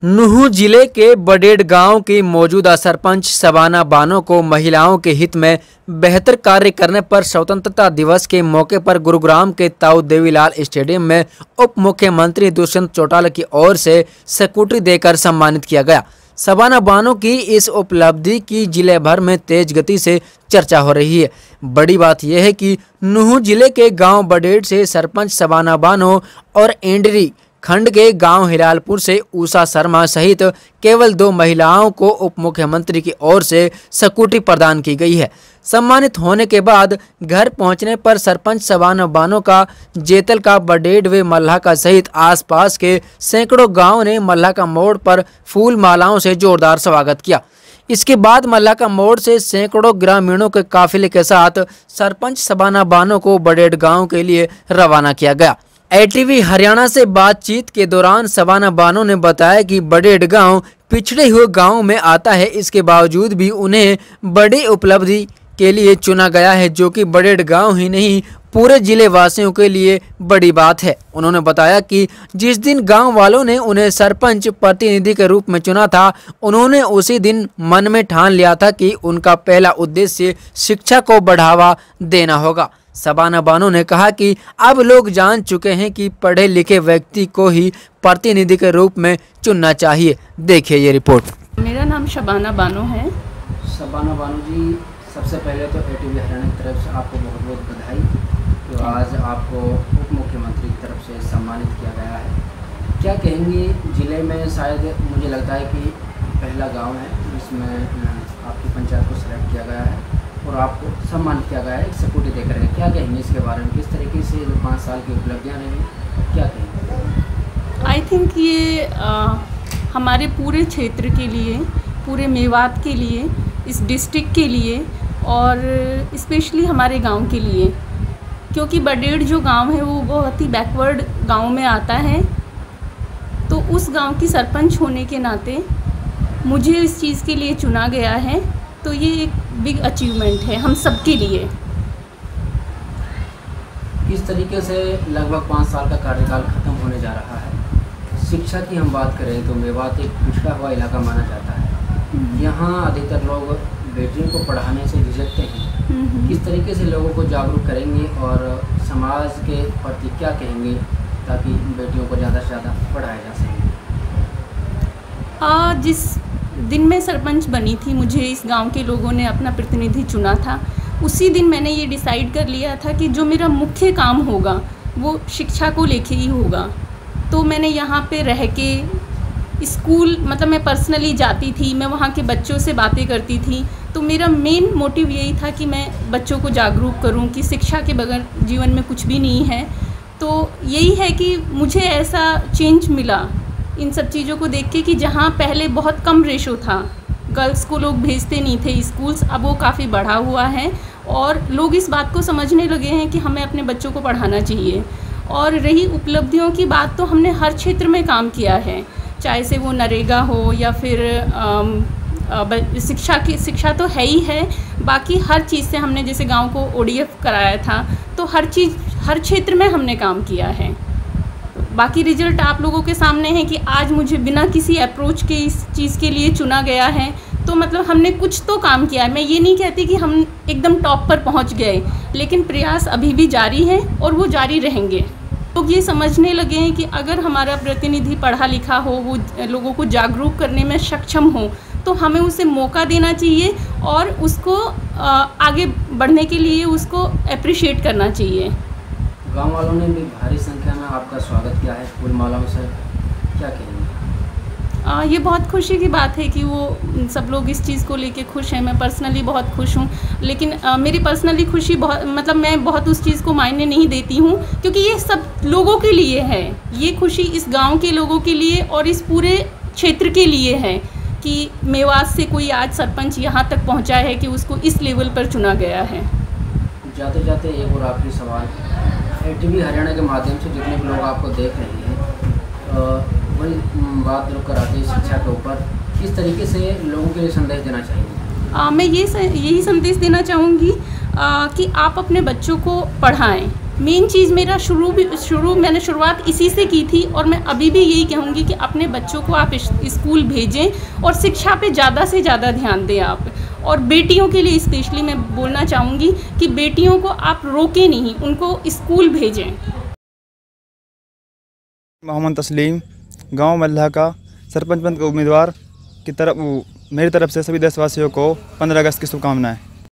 नूंह जिले के बडेड़ गांव की मौजूदा सरपंच शबाना बानो को महिलाओं के हित में बेहतर कार्य करने पर स्वतंत्रता दिवस के मौके पर गुरुग्राम के ताऊ देवीलाल स्टेडियम में उप मुख्यमंत्री दुष्यंत चौटाला की ओर से स्कूटी देकर सम्मानित किया गया। शबाना बानो की इस उपलब्धि की जिले भर में तेज गति से चर्चा हो रही है। बड़ी बात यह है कि नूंह जिले के गाँव बडेड़ से सरपंच शबाना बानो और एंडरी खंड के गांव हिलालपुर से उषा शर्मा सहित केवल 2 महिलाओं को उप मुख्यमंत्री की ओर से स्कूटी प्रदान की गई है। सम्मानित होने के बाद घर पहुंचने पर सरपंच शबाना बानो का जेतल का बडेड़ व मल्लाह का सहित आसपास के सैकड़ों गांव ने मल्लाह का मोड़ पर फूल मालाओं से जोरदार स्वागत किया। इसके बाद मल्लाह का मोड़ से सैकड़ों ग्रामीणों के काफिले के साथ सरपंच शबाना बानो को बडेड़ गाँव के लिए रवाना किया गया। ATV हरियाणा से बातचीत के दौरान शबाना बानो ने बताया कि बडेड़ गांव पिछड़े हुए गांव में आता है, इसके बावजूद भी उन्हें बड़ी उपलब्धि के लिए चुना गया है, जो कि बडेड़ गांव ही नहीं पूरे जिले वासियों के लिए बड़ी बात है। उन्होंने बताया कि जिस दिन गांव वालों ने उन्हें सरपंच प्रतिनिधि के रूप में चुना था, उन्होंने उसी दिन मन में ठान लिया था कि उनका पहला उद्देश्य शिक्षा को बढ़ावा देना होगा। शबाना बानो ने कहा कि अब लोग जान चुके हैं कि पढ़े लिखे व्यक्ति को ही प्रतिनिधि के रूप में चुनना चाहिए। देखिए ये रिपोर्ट। मेरा नाम शबाना बानो है। शबाना बानो जी, सबसे पहले तो ATV हरियाणा की तरफ से आपको बहुत बहुत बधाई। तो आज आपको उप मुख्यमंत्री की तरफ से सम्मानित किया गया है। क्या कहेंगे, जिले में शायद मुझे लगता है कि पहला गाँव है जिसमें आपकी पंचायत को सेलेक्ट किया गया है और आपको सम्मानित किया गया है स्कूटी देकर के। क्या कहेंगे इसके बारे में, किस तरीके से जो 5 साल की उपलब्धियां रही, क्या कहेंगे? आई थिंक ये हमारे पूरे क्षेत्र के लिए, पूरे मेवात के लिए, इस डिस्ट्रिक्ट के लिए और स्पेशली हमारे गांव के लिए, क्योंकि बडेड़ जो गांव है वो बहुत ही बैकवर्ड गांव में आता है। तो उस गांव की सरपंच होने के नाते मुझे इस चीज़ के लिए चुना गया है, तो ये एक बिग अचीवमेंट है हम सब के लिए। इस तरीके से लगभग 5 साल का कार्यकाल खत्म होने जा रहा है। शिक्षा की हम बात करें तो मेवात एक पिछड़ा हुआ इलाका माना जाता है। यहाँ अधिकतर लोग बेटियों को पढ़ाने से झिझकते हैं। किस तरीके से लोगों को जागरूक करेंगे और समाज के प्रति क्या कहेंगे ताकि बेटियों को ज़्यादा से ज़्यादा पढ़ाया जा सके? जिस दिन मैं सरपंच बनी थी, मुझे इस गांव के लोगों ने अपना प्रतिनिधि चुना था। उसी दिन मैंने ये डिसाइड कर लिया था कि जो मेरा मुख्य काम होगा वो शिक्षा को लेके ही होगा। तो मैंने यहाँ पे रह के स्कूल, मतलब मैं पर्सनली जाती थी, मैं वहाँ के बच्चों से बातें करती थी। तो मेरा मेन मोटिव यही था कि मैं बच्चों को जागरूक करूँ कि शिक्षा के बगैर जीवन में कुछ भी नहीं है। तो यही है कि मुझे ऐसा चेंज मिला इन सब चीज़ों को देख के कि जहाँ पहले बहुत कम रेशो था, गर्ल्स को लोग भेजते नहीं थे स्कूल्स, अब वो काफ़ी बढ़ा हुआ है और लोग इस बात को समझने लगे हैं कि हमें अपने बच्चों को पढ़ाना चाहिए। और रही उपलब्धियों की बात, तो हमने हर क्षेत्र में काम किया है, चाहे से वो नरेगा हो या फिर शिक्षा तो है ही है, बाकी हर चीज़ से हमने, जैसे गांव को ODF कराया था, तो हर क्षेत्र में हमने काम किया है। बाकी रिजल्ट आप लोगों के सामने है कि आज मुझे बिना किसी अप्रोच के इस चीज़ के लिए चुना गया है, तो मतलब हमने कुछ तो काम किया है। मैं ये नहीं कहती कि हम एकदम टॉप पर पहुंच गए, लेकिन प्रयास अभी भी जारी हैं और वो जारी रहेंगे। लोग ये समझने लगे हैं कि अगर हमारा प्रतिनिधि पढ़ा लिखा हो, वो लोगों को जागरूक करने में सक्षम हो, तो हमें उसे मौका देना चाहिए और उसको आगे बढ़ने के लिए उसको अप्रिशिएट करना चाहिए। गांव वालों ने भी भारी संख्या में आपका स्वागत किया है फूल मालाओं से, क्या कहेंगे? ये बहुत खुशी की बात है कि वो सब लोग इस चीज़ को लेके खुश हैं। मैं पर्सनली बहुत खुश हूँ, लेकिन मेरी पर्सनली खुशी बहुत, मतलब मैं बहुत उस चीज़ को मायने नहीं देती हूँ, क्योंकि ये सब लोगों के लिए है। ये खुशी इस गांव के लोगों के लिए और इस पूरे क्षेत्र के लिए है कि मेवात से कोई आज सरपंच यहाँ तक पहुँचा है कि उसको इस लेवल पर चुना गया है। जाते जाते एक और आखिरी सवाल, ATV हरियाणा के माध्यम से जितने भी लोग आपको देख रहे हैं, वही बात रुक कर आते हैं शिक्षा के ऊपर, किस तरीके से लोगों के लिए संदेश देना चाहिए? मैं यही संदेश देना चाहूँगी कि आप अपने बच्चों को पढ़ाएं, मेन चीज़ मेरा मैंने शुरुआत इसी से की थी, और मैं अभी भी यही कहूँगी कि अपने बच्चों को आप स्कूल भेजें और शिक्षा पे ज़्यादा से ज़्यादा ध्यान दें आप। और बेटियों के लिए स्पेशली मैं बोलना चाहूँगी कि बेटियों को आप रोकें नहीं, उनको स्कूल भेजें। मोहम्मद तस्लीम, गांव मल्लाह का सरपंच पद के उम्मीदवार की तरफ मेरी तरफ से सभी देशवासियों को 15 अगस्त की शुभकामनाएं।